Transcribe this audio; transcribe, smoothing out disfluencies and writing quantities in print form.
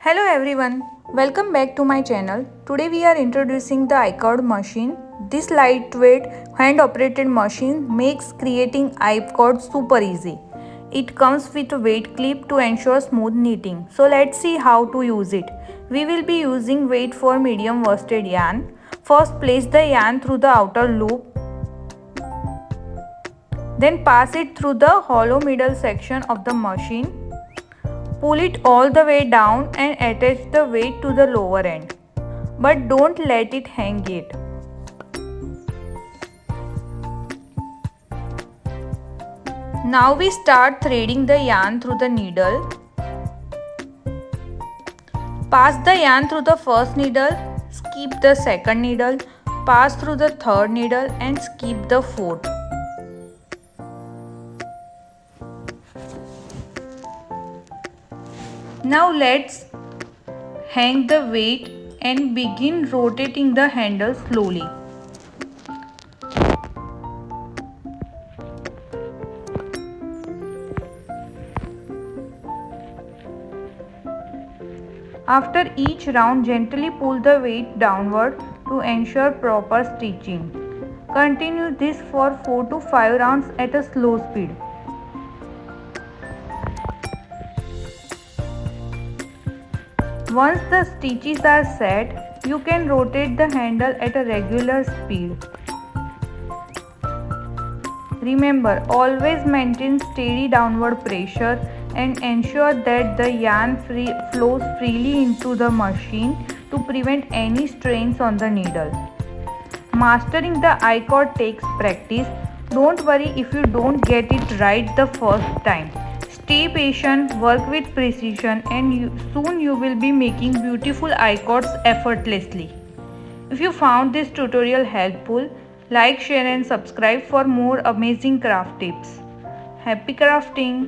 Hello everyone, welcome back to my channel. Today we are introducing the iCord machine. This lightweight hand operated machine makes creating iCord super easy. It comes with a weight clip to ensure smooth knitting. So let's see how to use it. We will be using weight for medium worsted yarn. First place the yarn through the outer loop. Then pass it through the hollow middle section of the machine. Pull it all the way down and attach the weight to the lower end. But don't let it hang yet. Now we start threading the yarn through the needle. Pass the yarn through the first needle, skip the second needle, pass through the third needle and skip the fourth. Now let's hang the weight and begin rotating the handle slowly. After each round, gently pull the weight downward to ensure proper stitching. Continue this for 4 to 5 rounds at a slow speed. Once the stitches are set, you can rotate the handle at a regular speed. Remember, always maintain steady downward pressure and ensure that the yarn flows freely into the machine to prevent any strains on the needle. Mastering the iCord takes practice. Don't worry if you don't get it right the first time. Stay patient, work with precision, and soon you will be making beautiful iCords effortlessly. If you found this tutorial helpful, like, share and subscribe for more amazing craft tips. Happy crafting!